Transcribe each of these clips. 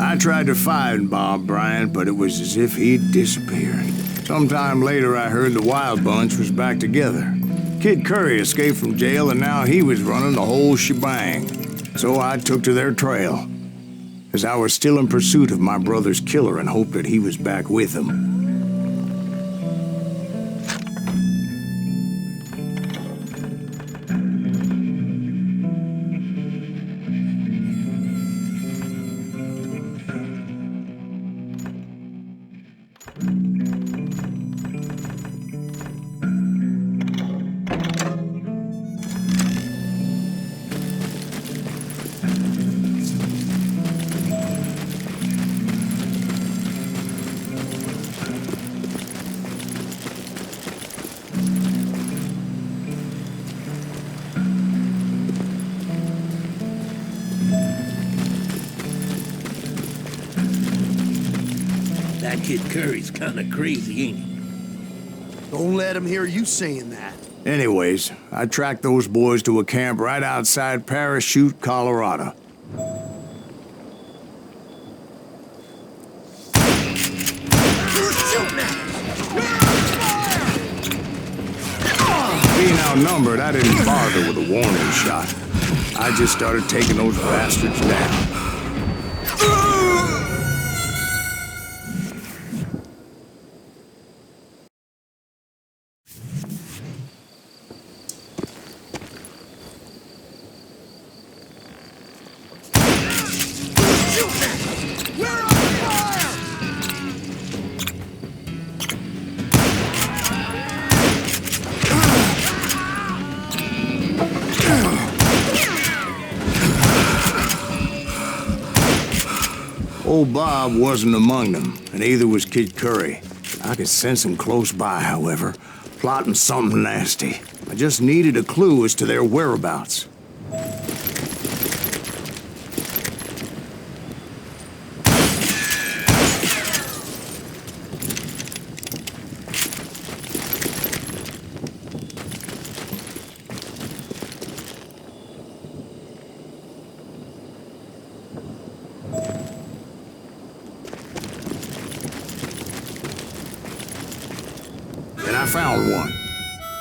I tried to find Bob Bryant, but it was as if he'd disappeared. Sometime later, I heard the Wild Bunch was back together. Kid Curry escaped from jail, and now he was running the whole shebang. So I took to their trail, as I was still in pursuit of my brother's killer and hoped that he was back with him. That kid Curry's kinda crazy, ain't he? Don't let him hear you saying that. Anyways, I tracked those boys to a camp right outside Parachute, Colorado. Being outnumbered, I didn't bother with a warning shot. I just started taking those bastards down. Old Bob wasn't among them, and neither was Kid Curry. I could sense him close by, however, plotting something nasty. I just needed a clue as to their whereabouts. I found one.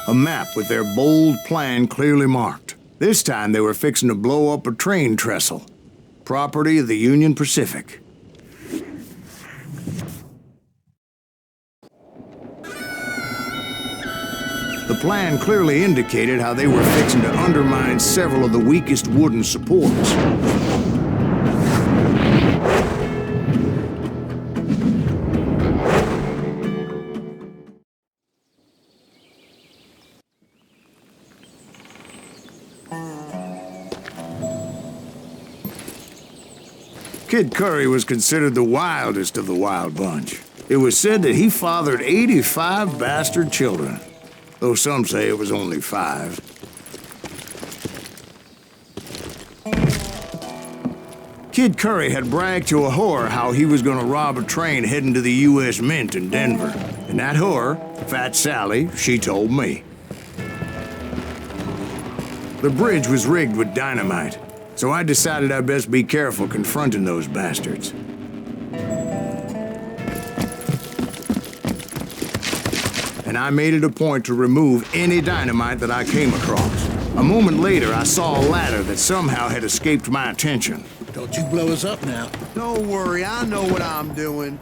A map with their bold plan clearly marked. This time they were fixing to blow up a train trestle. Property of the Union Pacific. The plan clearly indicated how they were fixing to undermine several of the weakest wooden supports. Kid Curry was considered the wildest of the Wild Bunch. It was said that he fathered 85 bastard children, though some say it was only 5. Kid Curry had bragged to a whore how he was gonna rob a train heading to the U.S. Mint in Denver. And that whore, Fat Sally, she told me. The bridge was rigged with dynamite, so I decided I'd best be careful confronting those bastards. And I made it a point to remove any dynamite that I came across. A moment later, I saw a ladder that somehow had escaped my attention. Don't you blow us up now. Don't worry, I know what I'm doing.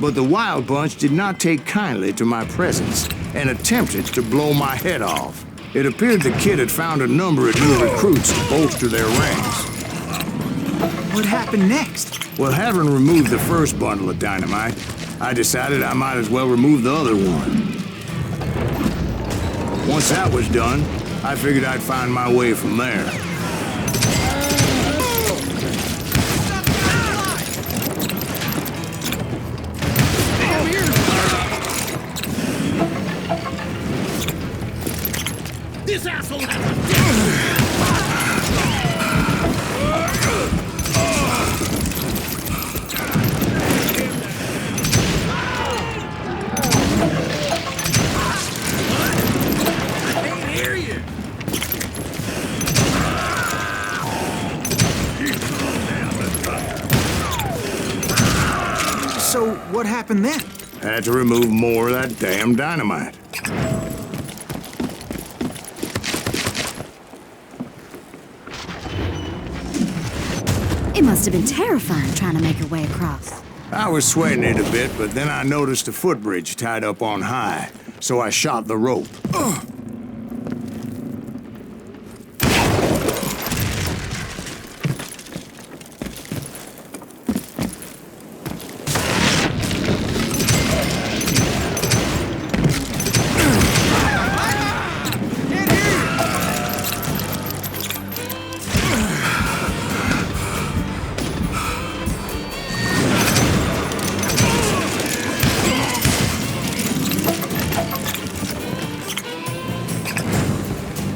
But the Wild Bunch did not take kindly to my presence and attempted to blow my head off. It appeared the kid had found a number of new recruits to bolster their ranks. What happened next? Well, having removed the first bundle of dynamite, I decided I might as well remove the other one. Once that was done, I figured I'd find my way from there. So, what happened then? Had to remove more of that damn dynamite. It must have been terrifying trying to make her way across. I was sweating it a bit, but then I noticed a footbridge tied up on high, so I shot the rope.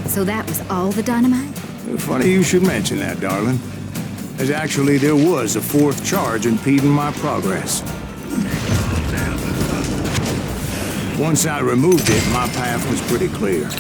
So that was all the dynamite? Funny you should mention that, darling. As actually, there was a fourth charge impeding my progress. Once I removed it, my path was pretty clear.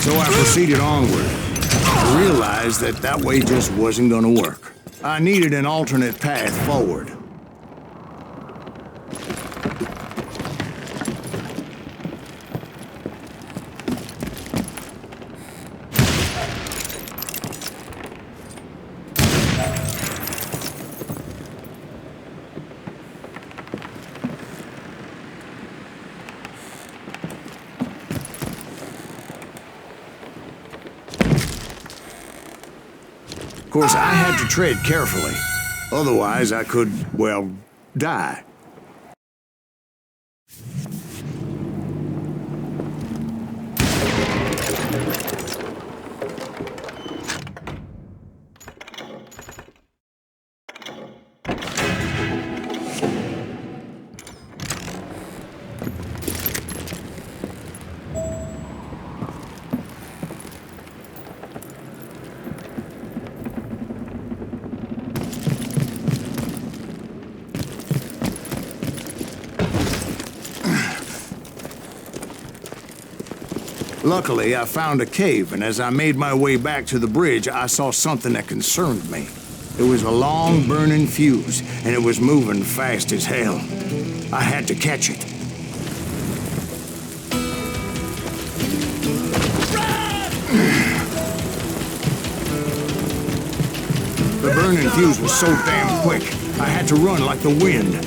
So I proceeded onward. I realized that that way just wasn't gonna work. I needed an alternate path forward. Of course, I had to tread carefully. Otherwise, I could, well, die. Luckily, I found a cave, and as I made my way back to the bridge, I saw something that concerned me. It was a long, burning fuse, and it was moving fast as hell. I had to catch it. The burning fuse was so damn quick, I had to run like the wind.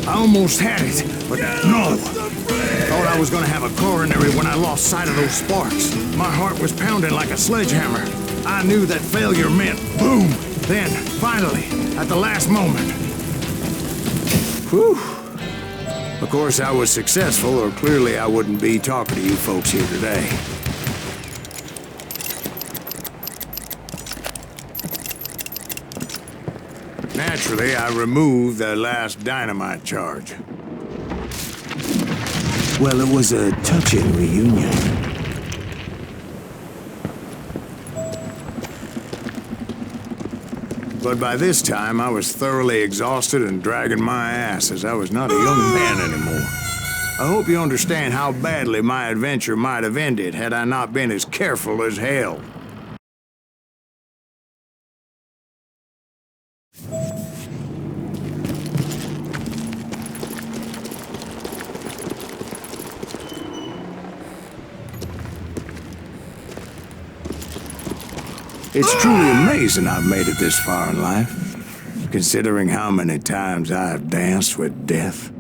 I almost had it, but no. Thought I was gonna have a coronary when I lost sight of those sparks. My heart was pounding like a sledgehammer. I knew that failure meant boom. Then, finally, at the last moment. Whew. Of course, I was successful, or clearly I wouldn't be talking to you folks here today. Naturally, I removed the last dynamite charge. Well, it was a touching reunion. But by this time, I was thoroughly exhausted and dragging my ass as I was not a young man anymore. I hope you understand how badly my adventure might have ended had I not been as careful as hell. It's truly amazing I've made it this far in life, considering how many times I've danced with death.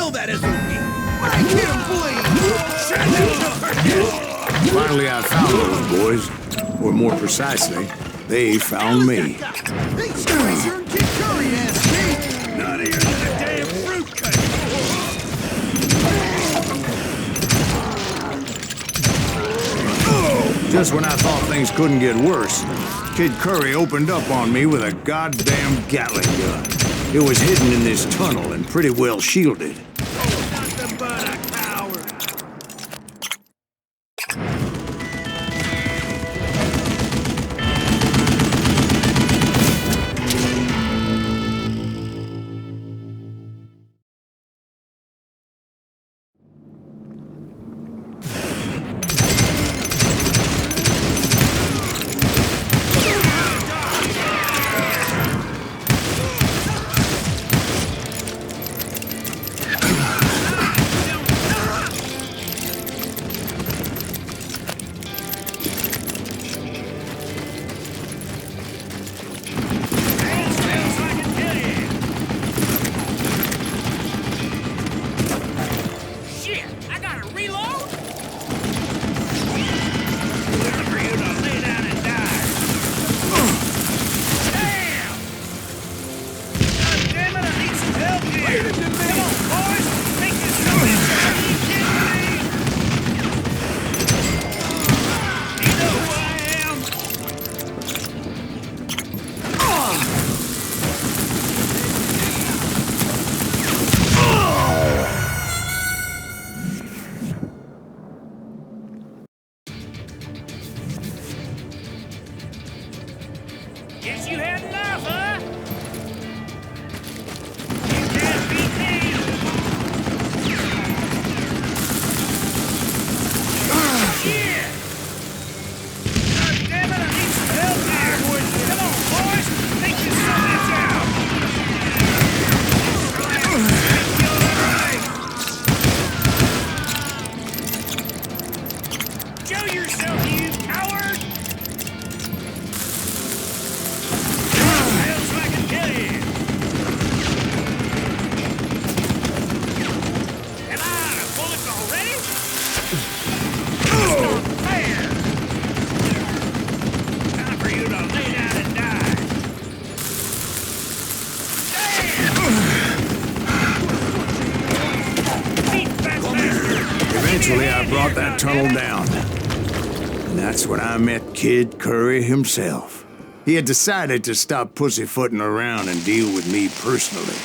Kill that SOB! Make him bleed! Finally, I found those boys. Or more precisely, they found me. These guys here and Kid Curry ass me! Not even a damn fruitcake! Just when I thought things couldn't get worse, Kid Curry opened up on me with a goddamn Gatling gun. It was hidden in this tunnel and pretty well shielded. Nothing but a coward! Guess you had enough, huh? You can't beat me! Yeah! God damn it, I need some help here! Come on, boys! Take this bitch out! Show yourself, you coward! Else I can kill you! Am I out of bullets already? Start fire! Time for you to lay down and die! Damn! Beat that bastard! Eventually, I brought that tunnel down. And that's when I met Kid Curry himself. He had decided to stop pussyfooting around and deal with me personally.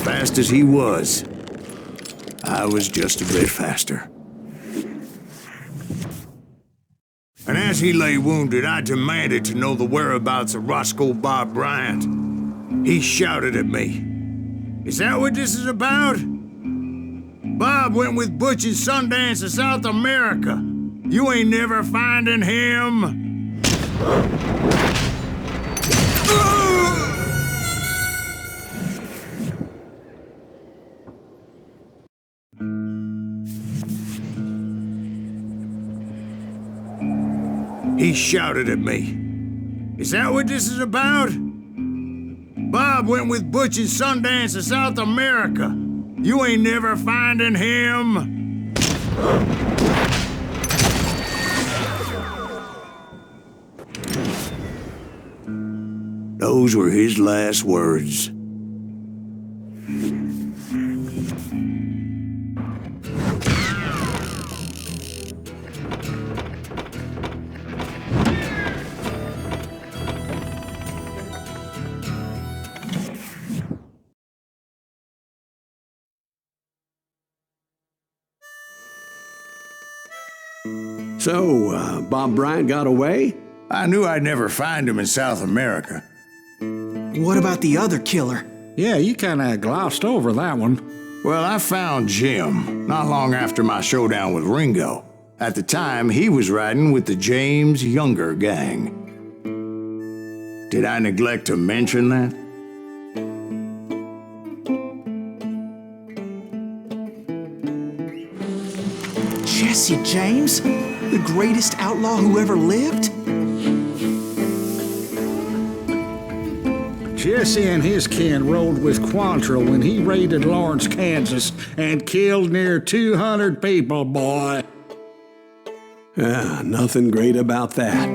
Fast as he was, I was just a bit faster. And as he lay wounded, I demanded to know the whereabouts of Roscoe Bob Bryant. He shouted at me. "Is that what this is about? Bob went with Butch and Sundance to South America. You ain't never finding him." He shouted at me. "Is that what this is about? Bob went with Butch and Sundance to South America. You ain't never finding him." Those were his last words. So, Bob Bryant got away? I knew I'd never find him in South America. What about the other killer? Yeah, you kinda glossed over that one. Well, I found Jim not long after my showdown with Ringo. At the time, he was riding with the James Younger gang. Did I neglect to mention that? Jesse James? The greatest outlaw who ever lived? Jesse and his kin rode with Quantrill when he raided Lawrence, Kansas, and killed near 200 people, boy. Nothing great about that.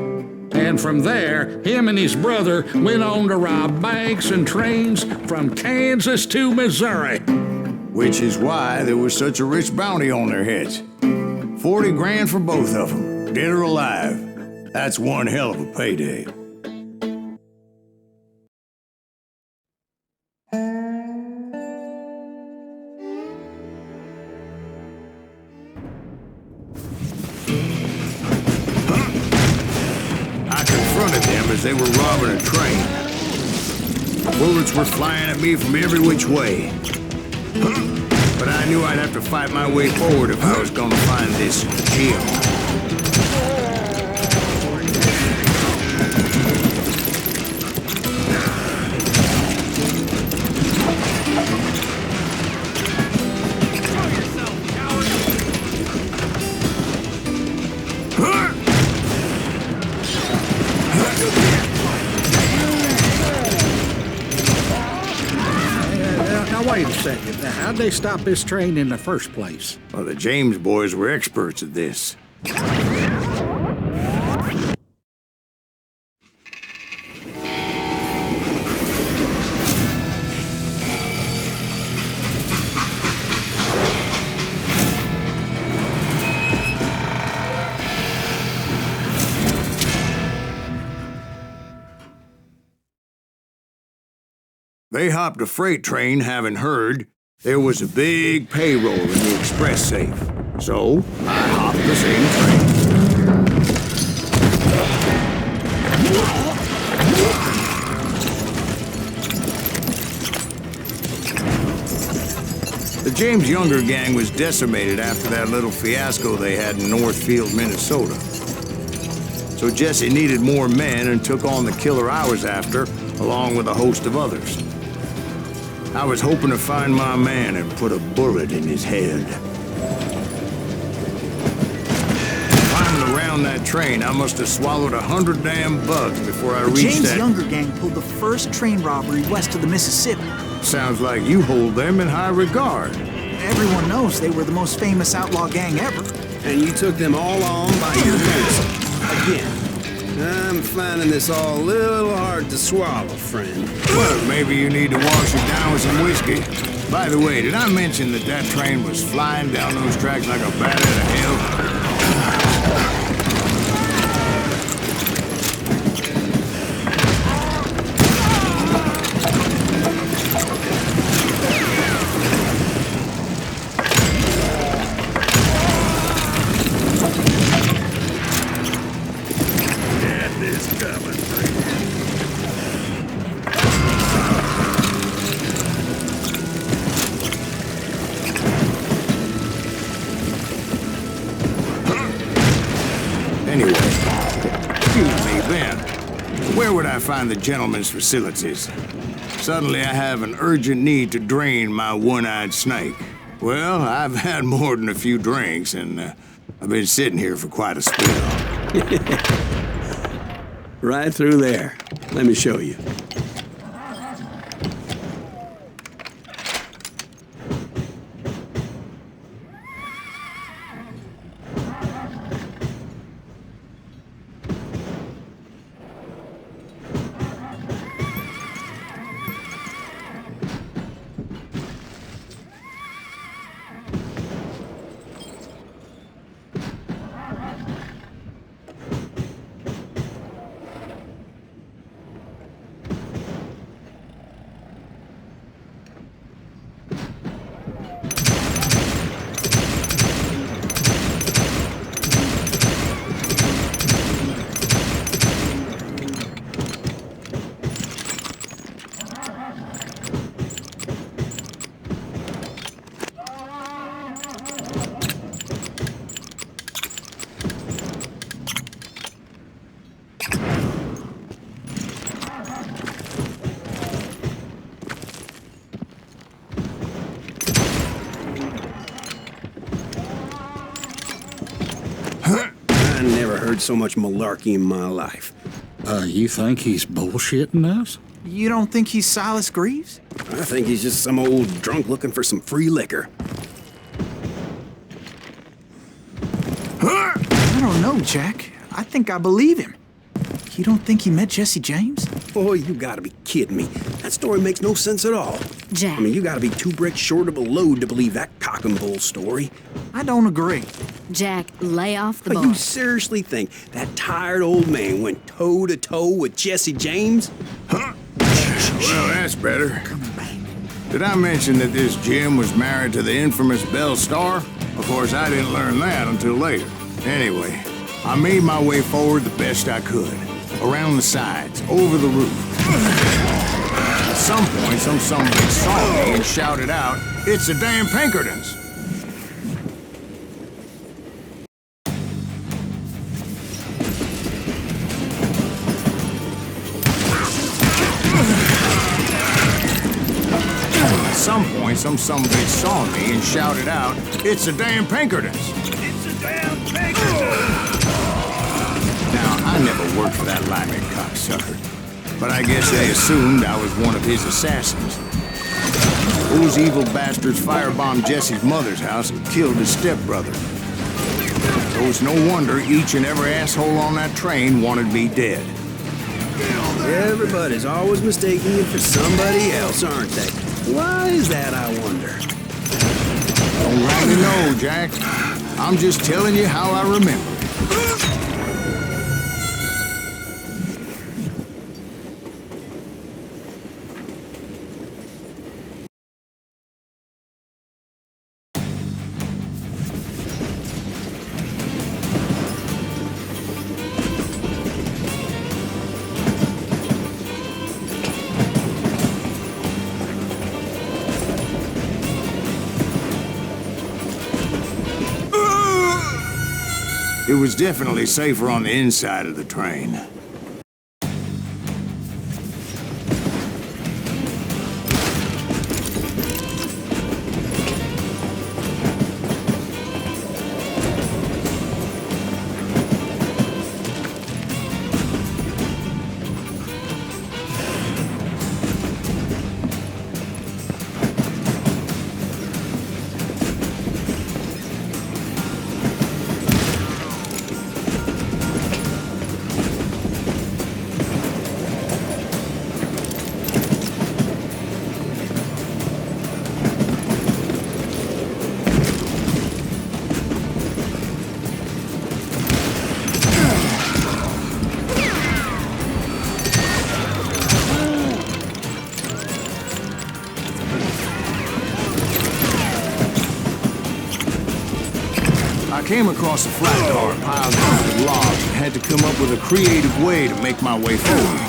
And from there, him and his brother went on to rob banks and trains from Kansas to Missouri. Which is why there was such a rich bounty on their heads. 40 grand for both of them, dead or alive. That's one hell of a payday. I confronted them as they were robbing a train. Bullets were flying at me from every which way. But I knew I'd have to fight my way forward if I was gonna find this Jim. Now, wait a second. How'd they stop this train in the first place? Well, the James boys were experts at this. They hopped a freight train, having heard there was a big payroll in the express safe. So, I hopped the same train. The James Younger gang was decimated after that little fiasco they had in Northfield, Minnesota. So Jesse needed more men and took on the killer I was after, along with a host of others. I was hoping to find my man and put a bullet in his head. Climbing around that train, I must have swallowed 100 damn bugs before I reached James that... Younger gang pulled the first train robbery west of the Mississippi. Sounds like you hold them in high regard. Everyone knows they were the most famous outlaw gang ever. And you took them all on by your lonesome. Again. I'm finding this all a little hard to swallow, friend. Well, maybe you need to wash it down with some whiskey. By the way, did I mention that that train was flying down those tracks like a bat out of hell? Anyway, excuse me, Ben. Where would I find the gentleman's facilities? Suddenly I have an urgent need to drain my one-eyed snake. Well, I've had more than a few drinks, and I've been sitting here for quite a spell. Right through there. Let me show you. heard so much malarkey in my life. You think he's bullshitting us? You don't think he's Silas Greaves? I think he's just some old drunk looking for some free liquor. I don't know, Jack. I think I believe him. You don't think he met Jesse James? Boy, you gotta be kidding me. That story makes no sense at all. Jack. I mean, you gotta be 2 bricks short of a load to believe that cock and bull story. I don't agree. Jack, lay off the But boy. you seriously think that tired old man went toe-to-toe with Jesse James? Well, that's better. Did I mention that this Jim was married to the infamous Belle Starr? Of course, I didn't learn that until later. Anyway, I made my way forward the best I could. Around the sides, over the roof. At some point, somebody saw me and shouted out, "It's the damn Pinkertons!" At some point, somebody saw me and shouted out, "It's the damn Pinkertons!" It's a damn Pinkerton! Now, I never worked for that lyman cocksucker, but I guess they assumed I was one of his assassins. Those evil bastards firebombed Jesse's mother's house and killed his stepbrother. So it's no wonder each and every asshole on that train wanted me dead. Everybody's always mistaking you for somebody else, aren't they? Why is that, I wonder? Don't rightly know, Jack. I'm just telling you how I remember. It was definitely safer on the inside of the train. I came across a flat car piled up with logs and had to come up with a creative way to make my way forward.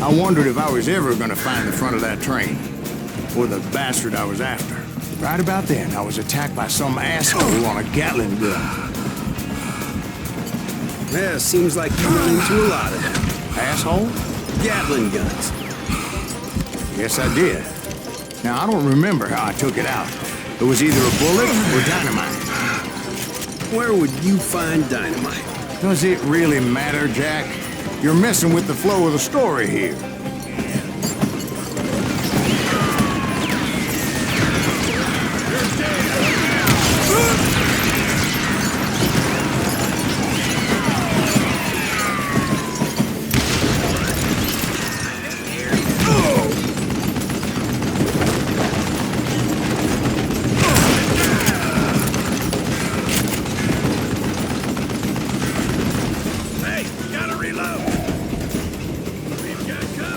I wondered if I was ever going to find the front of that train, or the bastard I was after. Right about then, I was attacked by some asshole on a Gatling gun. Yeah, seems like you run into a lot of them. Asshole? Gatling guns. Yes, I did. Now, I don't remember how I took it out. It was either a bullet or dynamite. Where would you find dynamite? Does it really matter, Jack? You're messing with the flow of the story here. Hey, gotta reload! We've got company!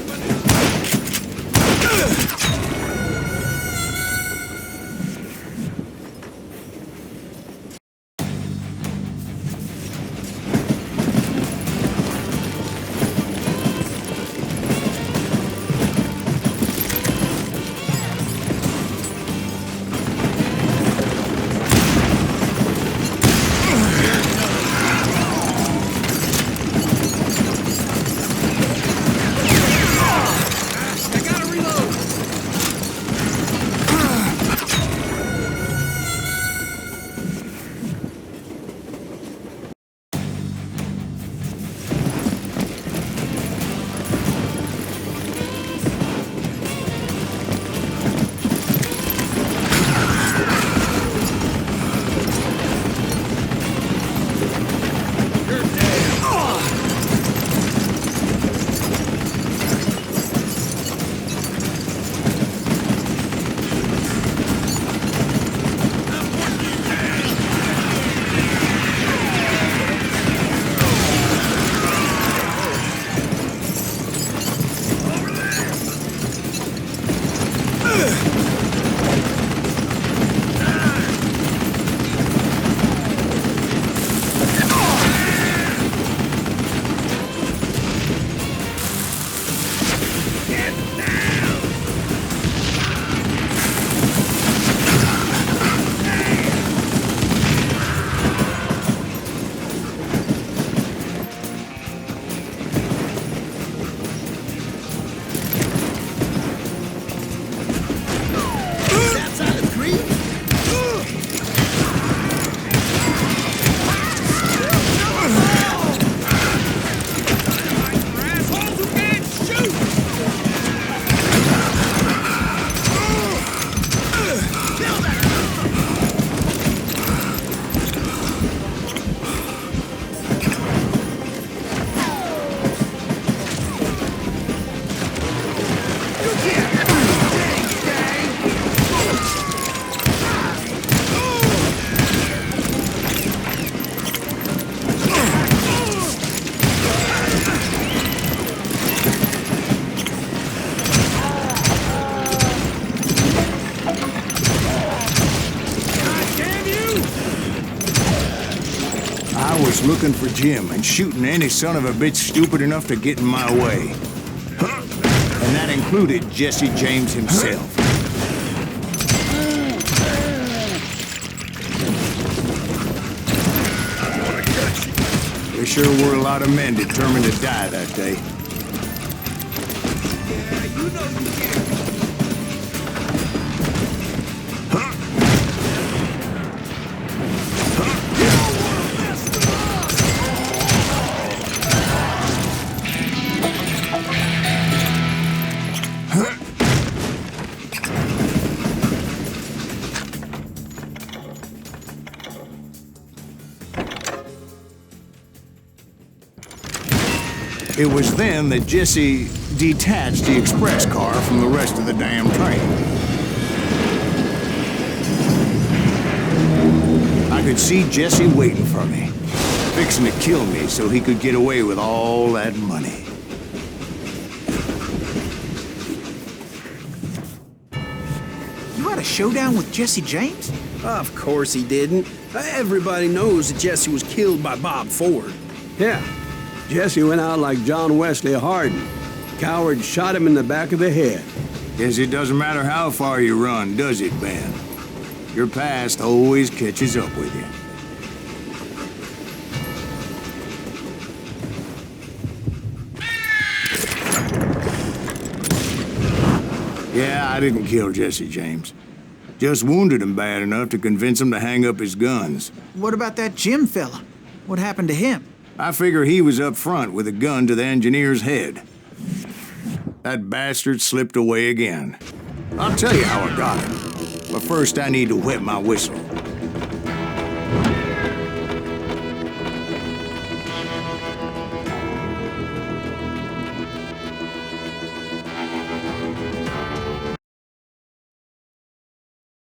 I was looking for Jim and shooting any son of a bitch stupid enough to get in my way. And that included Jesse James himself. There sure were a lot of men determined to die that day. It was then that Jesse detached the express car from the rest of the damn train. I could see Jesse waiting for me, fixing to kill me so he could get away with all that money. You had a showdown with Jesse James? Of course he didn't. Everybody knows that Jesse was killed by Bob Ford. Yeah. Jesse went out like John Wesley Hardin. Coward shot him in the back of the head. Guess it doesn't matter how far you run, does it, Ben? Your past always catches up with you. Yeah, I didn't kill Jesse James. Just wounded him bad enough to convince him to hang up his guns. What about that Jim fella? What happened to him? I figure he was up front with a gun to the engineer's head. That bastard slipped away again. I'll tell you how I got him. But first I need to wet my whistle.